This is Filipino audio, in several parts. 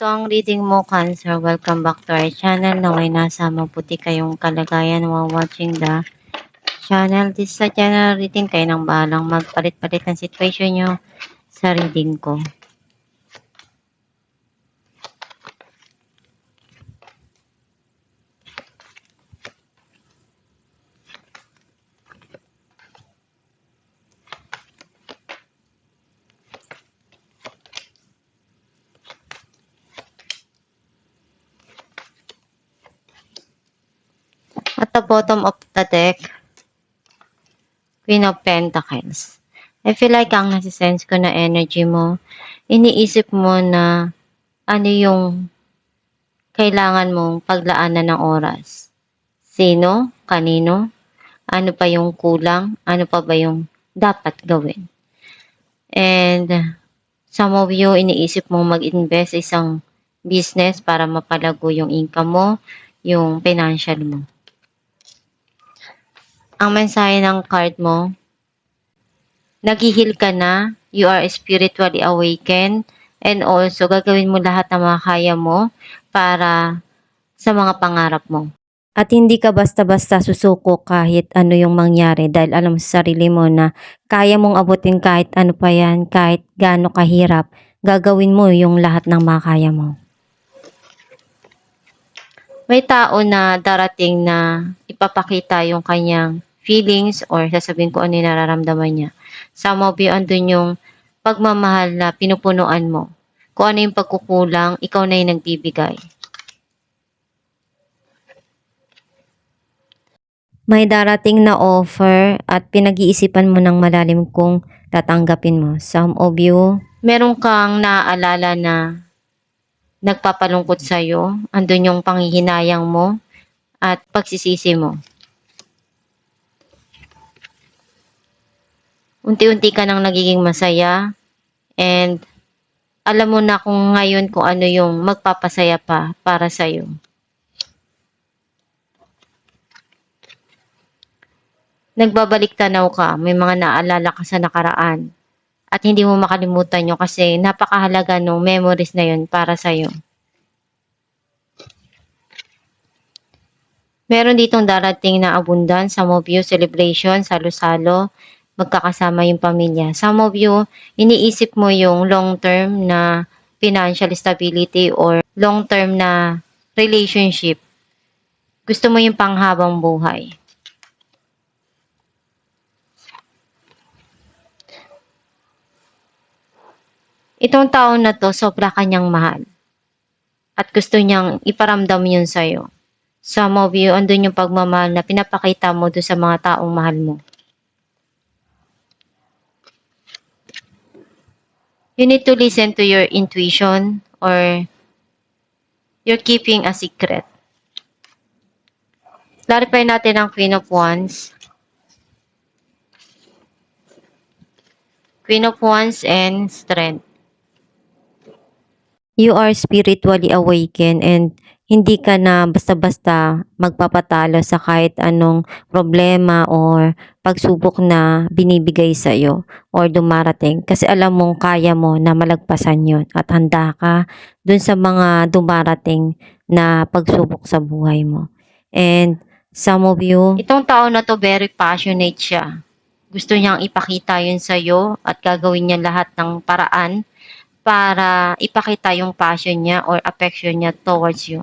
Ito ang reading mo, Cancer. Welcome back to our channel. Naway nasa mabuti kayong kalagayan while watching the channel. This sa channel reading, kayo nang bahalang magpalit-palit ng situation nyo sa reading ko. At the bottom of the deck, Queen of Pentacles. I feel like ang nasisense ko na energy mo, iniisip mo na ano yung kailangan mong paglaanan ng oras. Sino? Kanino? Ano pa yung kulang? Ano pa ba yung dapat gawin? And some of you, iniisip mong mag-invest isang business para mapalago yung income mo, yung financial mo. Ang mensahe ng card mo, naghihil ka na, you are spiritually awakened, and also gagawin mo lahat ng makakaya mo para sa mga pangarap mo. At hindi ka basta-basta susuko kahit ano yung mangyari dahil alam sa sarili mo na kaya mong abutin kahit ano pa yan, kahit gaano kahirap, gagawin mo yung lahat ng makakaya mo. May tao na darating na ipapakita yung kanyang feelings or sasabihin ko ano yung nararamdaman niya. Some of you, andun yung pagmamahal na pinupunuan mo. Kung ano yung pagkukulang, ikaw na yung nagbibigay. May darating na offer at pinag-iisipan mo ng malalim kung tatanggapin mo. Some of you, meron kang naaalala na nagpapalungkot sa'yo. Andun yung panghihinayang mo at pagsisisi mo. Unti-unti ka nang nagiging masaya and alam mo na kung ngayon kung ano yung magpapasaya pa para sa'yo. Nagbabalik tanaw ka, may mga naalala ka sa nakaraan at hindi mo makalimutan yun kasi napakahalaga ng memories na yun para sa'yo. Meron ditong darating na abundance, some of you, celebration, salo-salo, magkakasama yung pamilya. Some of you, iniisip mo yung long-term na financial stability or long-term na relationship. Gusto mo yung panghabang buhay. Itong tao na to, sobra kanyang mahal. At gusto niyang iparamdam yun sa'yo. Some of you, andun yung pagmamahal na pinapakita mo doon sa mga taong mahal mo. You need to listen to your intuition or you're keeping a secret. Clarify natin ang Queen of Wands. Queen of Wands and Strength. You are spiritually awakened and hindi ka na basta-basta magpapatalo sa kahit anong problema or pagsubok na binibigay sa iyo or dumarating kasi alam mong kaya mo na malagpasan yon at handa ka dun sa mga dumarating na pagsubok sa buhay mo. And some of you, itong tao na to very passionate siya. Gusto niyang ipakita yun sa iyo at gagawin niya lahat ng paraan para ipakita yung passion niya or affection niya towards you.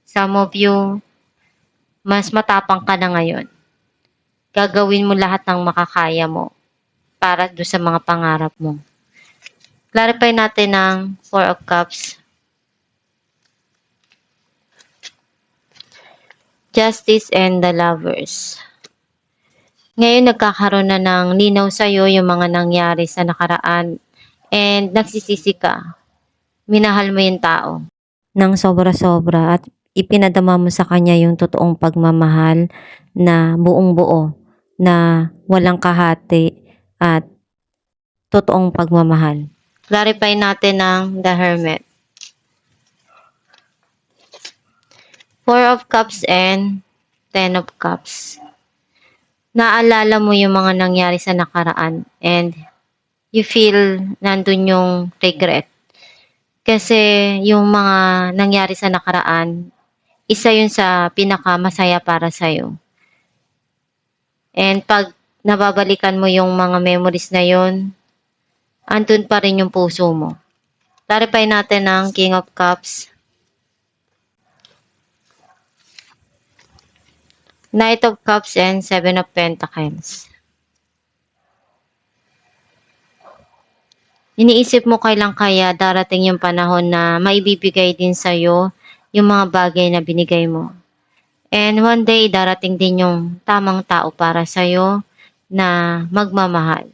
Some of you, mas matapang ka na ngayon. Gagawin mo lahat ng makakaya mo para doon sa mga pangarap mo. Clarify natin ang Four of Cups. Justice and the Lovers. Ngayon nagkakaroon na ng linaw sa'yo yung mga nangyari sa nakaraan and nagsisisi ka. Minahal mo yung tao ng sobra-sobra at ipinadama mo sa kanya yung totoong pagmamahal na buong-buo, na walang kahati at totoong pagmamahal. Clarify natin ang The Hermit. Four of Cups and Ten of Cups. Naalala mo yung mga nangyari sa nakaraan and you feel nandun yung regret. Kasi yung mga nangyari sa nakaraan, isa yun sa pinakamasaya para sa'yo. And 'pag nababalikan mo yung mga memories na yun, andun pa rin yung puso mo. Clarify natin ang King of Cups, Knight of Cups, and Seven of Pentacles. Iniisip mo kailan kaya darating yung panahon na maibibigay din sa'yo yung mga bagay na binigay mo. And one day, darating din yung tamang tao para sa'yo na magmamahal.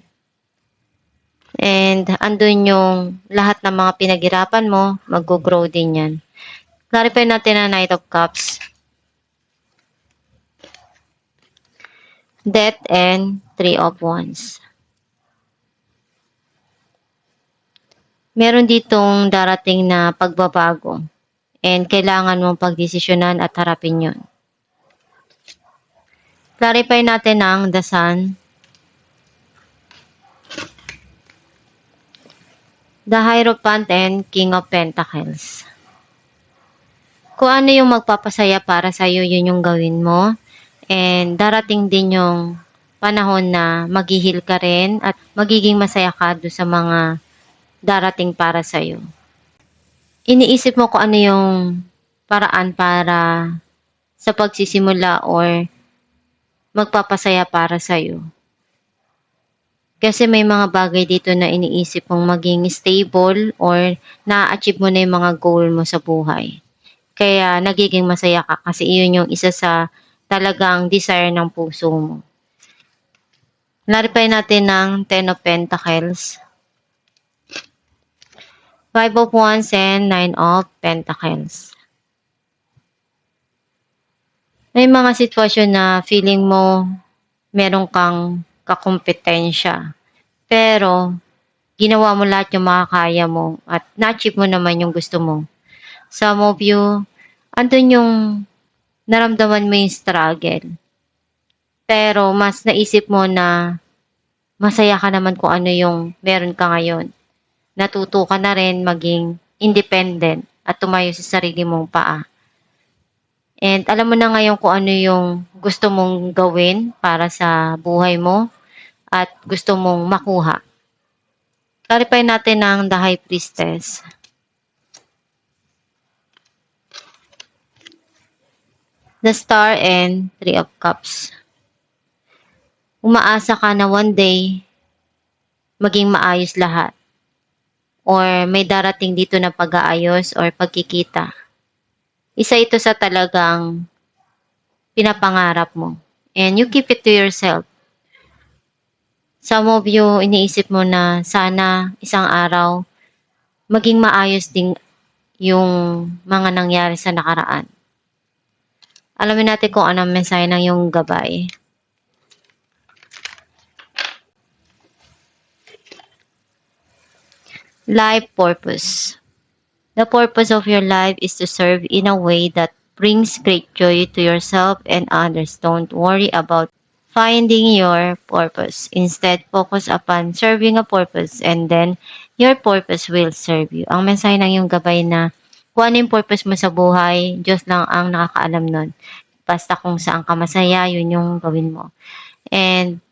And andun yung lahat ng mga pinaghirapan mo, mag-grow din yan. Clarify natin ang Knight of Cups, Death, and Three of Wands. Meron ditong darating na pagbabago and kailangan mong pagdesisyonan at harapin yun. Clarify natin ang The Sun, The Hierophant, and King of Pentacles. Kung ano yung magpapasaya para sa'yo, yun yung gawin mo. And darating din yung panahon na maghihil ka rin at magiging masaya ka doon sa mga darating para sa'yo. Iniisip mo kung ano yung paraan para sa pagsisimula or magpapasaya para sa'yo. Kasi may mga bagay dito na iniisip mong maging stable or na-achieve mo na yung mga goal mo sa buhay. Kaya nagiging masaya ka kasi iyon yung isa sa talagang desire ng puso mo. Clarify natin ng Ten of Pentacles, Five of Wands, and Nine of Pentacles. May mga sitwasyon na feeling mo meron kang kakumpetensya. Pero ginawa mo lahat yung makakaya mo at na-achieve mo naman yung gusto mo. Some of you, andun yung naramdaman mo yung struggle. Pero mas naisip mo na masaya ka naman kung ano yung meron ka ngayon. Natuto ka na rin maging independent at tumayo sa sarili mong paa. And alam mo na ngayon kung ano yung gusto mong gawin para sa buhay mo at gusto mong makuha. Clarify natin ang The High Priestess, The Star, and Three of Cups. Umaasa ka na one day, maging maayos lahat. Or may darating dito na pag-aayos or pagkikita. Isa ito sa talagang pinapangarap mo. And you keep it to yourself. Some of you, iniisip mo na sana isang araw, maging maayos din yung mga nangyari sa nakaraan. Alamin natin kung anong mensahe ng yung gabay. Life purpose. The purpose of your life is to serve in a way that brings great joy to yourself and others. Don't worry about finding your purpose. Instead, focus upon serving a purpose and then your purpose will serve you. Ang mensahe ng yung gabay na kung ano yung purpose mo sa buhay, Diyos lang ang nakakaalam nun. Basta kung saan ka masaya, yun yung gawin mo. And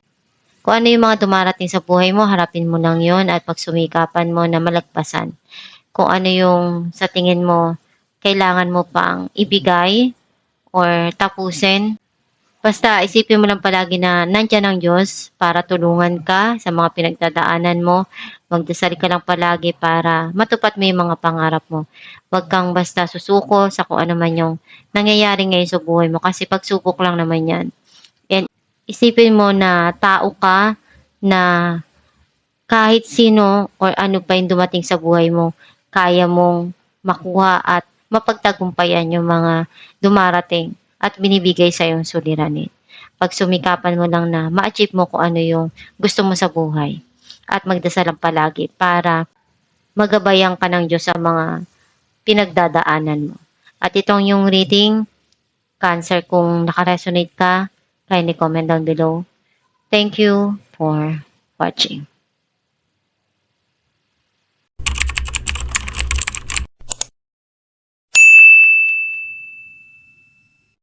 kung ano yung mga dumarating sa buhay mo, harapin mo lang yun at pagsumikapan mo na malagpasan. Kung ano yung sa tingin mo, kailangan mo pang ibigay or tapusin. Basta isipin mo lang palagi na nandyan ang Diyos para tulungan ka sa mga pinagdadaanan mo. Magdasal ka lang palagi para matupad mo yung mga pangarap mo. Huwag kang basta susuko sa kung ano man yung nangyayari ngayon sa buhay mo kasi pagsubok lang naman yan. And isipin mo na tao ka na kahit sino or ano pa yung dumating sa buhay mo, kaya mong makuha at mapagtagumpayan yung mga dumarating at binibigay sa iyong suliranin. Pagsumikapan mo lang na ma-achieve mo kung ano yung gusto mo sa buhay at magdasal lang palagi para magabayan ka ng Diyos sa mga pinagdadaanan mo. At itong yung reading, Cancer, kung nakaresonate ka, kindly comment down below. Thank you for watching.